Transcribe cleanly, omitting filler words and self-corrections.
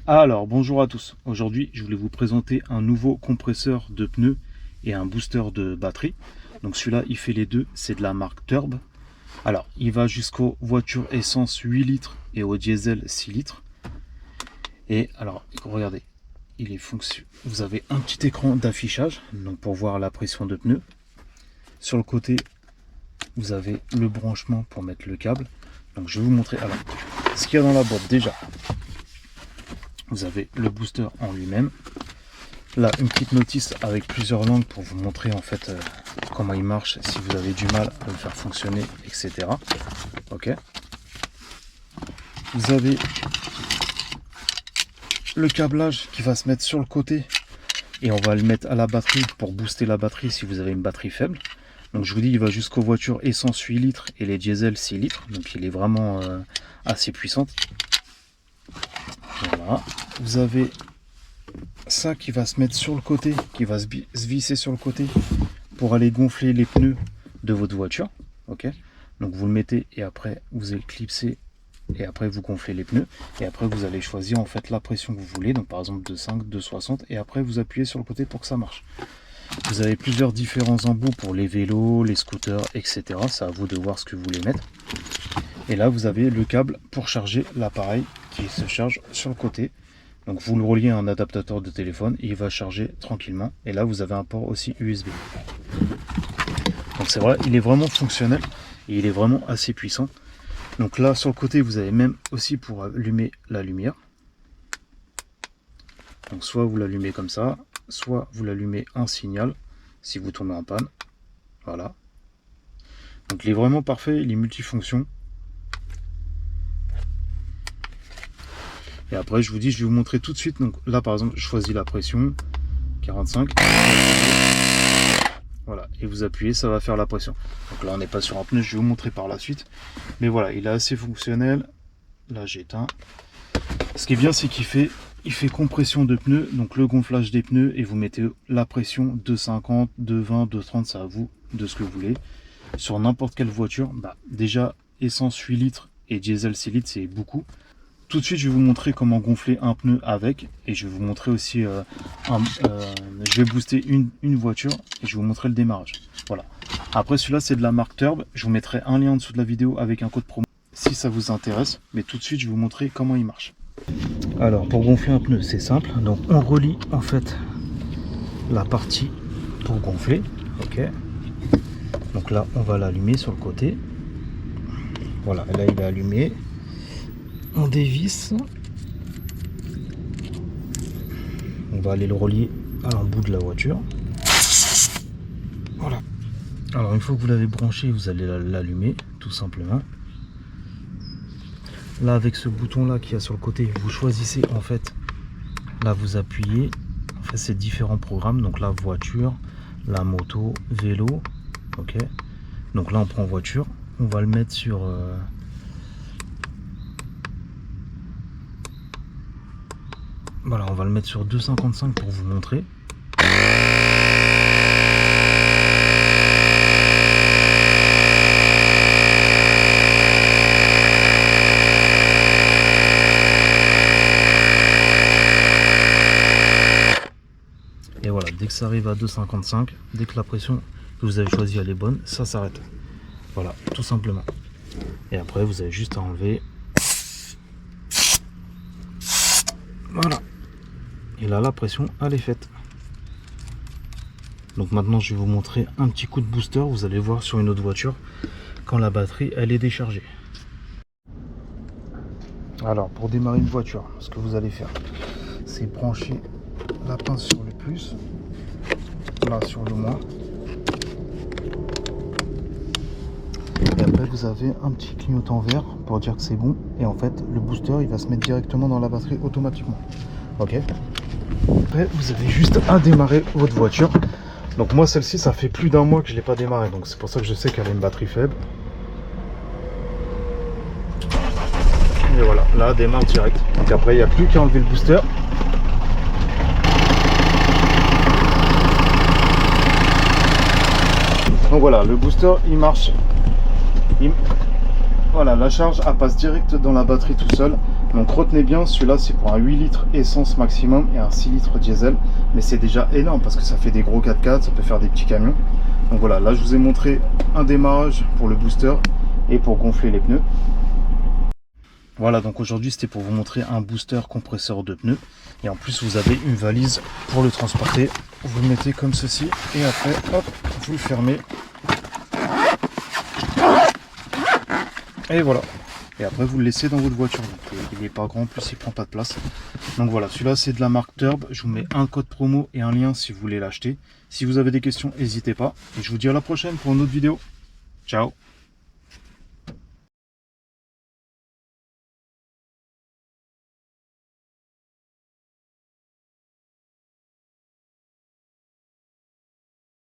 Alors, bonjour à tous. Aujourd'hui, je voulais vous présenter un nouveau compresseur de pneus et un booster de batterie. Donc celui-là, il fait les deux, c'est de la marque Turb. Alors, il va jusqu'aux voitures essence 8 litres et au diesel 6 litres. Et alors, regardez, il est fonction. Vous avez un petit écran d'affichage, donc pour voir la pression de pneu. Sur le côté, vous avez le branchement pour mettre le câble. Donc je vais vous montrer alors ce qu'il y a dans la boîte déjà. Vous avez le booster en lui-même. Là, une petite notice avec plusieurs langues pour vous montrer en fait comment il marche, si vous avez du mal à le faire fonctionner, etc. Ok. Vous avez le câblage qui va se mettre sur le côté et on va le mettre à la batterie pour booster la batterie si vous avez une batterie faible. Donc je vous dis, il va jusqu'aux voitures essence 8 litres et les diesel 6 litres. Donc il est vraiment assez puissant. Voilà. Vous avez ça qui va se mettre sur le côté, qui va se visser sur le côté pour aller gonfler les pneus de votre voiture. Ok. Donc vous le mettez et après vous éclipsez et après vous gonflez les pneus et après vous allez choisir en fait la pression que vous voulez. Donc par exemple 2,5, 2,60 et après vous appuyez sur le côté pour que ça marche. Vous avez plusieurs différents embouts pour les vélos, les scooters, etc. C'est à vous de voir ce que vous voulez mettre. Et là, vous avez le câble pour charger l'appareil qui se charge sur le côté. Donc vous le reliez à un adaptateur de téléphone et il va charger tranquillement. Et là, vous avez un port aussi USB. Donc c'est vrai, il est vraiment fonctionnel et il est vraiment assez puissant. Donc là, sur le côté, vous avez même aussi pour allumer la lumière. Donc soit vous l'allumez comme ça, soit vous l'allumez en signal si vous tombez en panne. Voilà. Donc il est vraiment parfait, il est multifonction. Et après je vous dis, je vais vous montrer tout de suite. Donc là par exemple, je choisis la pression 45. Voilà, et vous appuyez, ça va faire la pression. Donc là on n'est pas sur un pneu, je vais vous montrer par la suite. Mais voilà, il est assez fonctionnel. Là j'éteins. Ce qui est bien, c'est qu'il fait compression de pneus, donc le gonflage des pneus, et vous mettez la pression 2,50, 2,20, 2,30, c'est à vous de ce que vous voulez. Sur n'importe quelle voiture, déjà essence 8 litres et diesel 6 litres, c'est beaucoup. Tout de suite, je vais vous montrer comment gonfler un pneu avec, et je vais vous montrer aussi, je vais booster une voiture, et je vais vous montrer le démarrage. Voilà. Après, celui-là, c'est de la marque Turb. Je vous mettrai un lien en dessous de la vidéo avec un code promo si ça vous intéresse, mais tout de suite, je vais vous montrer comment il marche. Alors pour gonfler un pneu, c'est simple. Donc on relie en fait la partie pour gonfler. Ok. Donc là on va l'allumer sur le côté. Voilà, là il est allumé. On dévisse. On va aller le relier à l'embout de la voiture. Voilà. Alors une fois que vous l'avez branché, vous allez l'allumer tout simplement. Là avec ce bouton là qu'il y a sur le côté, vous choisissez en fait, là vous appuyez, en fait c'est différents programmes, donc la voiture, la moto, vélo, ok. Donc là on prend voiture, on va le mettre sur voilà, on va le mettre sur 2,55 pour vous montrer. Et voilà, dès que ça arrive à 2,55, dès que la pression que vous avez choisie elle est bonne, ça s'arrête. Voilà, tout simplement. Et après, vous avez juste à enlever. Voilà. Et là, la pression, elle est faite. Donc maintenant, je vais vous montrer un petit coup de booster. Vous allez voir sur une autre voiture quand la batterie, elle est déchargée. Alors, pour démarrer une voiture, ce que vous allez faire, c'est brancher la pince sur le plus, là sur le moins, et après vous avez un petit clignotant vert pour dire que c'est bon, et en fait le booster il va se mettre directement dans la batterie automatiquement. Ok. Après vous avez juste à démarrer votre voiture. Donc moi celle-ci, ça fait plus d'un mois que je l'ai pas démarré, donc c'est pour ça que je sais qu'elle a une batterie faible. Et voilà, là elle démarre direct. Donc après il n'y a plus qu'à enlever le booster. Donc voilà, le booster il marche. Voilà, la charge elle passe direct dans la batterie tout seul. Donc retenez bien, celui-là c'est pour un 8 litres essence maximum et un 6 litres diesel. Mais c'est déjà énorme parce que ça fait des gros 4x4, ça peut faire des petits camions. Donc voilà, là je vous ai montré un démarrage pour le booster et pour gonfler les pneus. Voilà, donc aujourd'hui c'était pour vous montrer un booster compresseur de pneus. Et en plus vous avez une valise pour le transporter. Vous le mettez comme ceci et après hop, vous le fermez. Et voilà. Et après vous le laissez dans votre voiture. Donc, il n'est pas grand, en plus il prend pas de place. Donc voilà, celui-là c'est de la marque Turb. Je vous mets un code promo et un lien si vous voulez l'acheter. Si vous avez des questions, n'hésitez pas. Et je vous dis à la prochaine pour une autre vidéo. Ciao.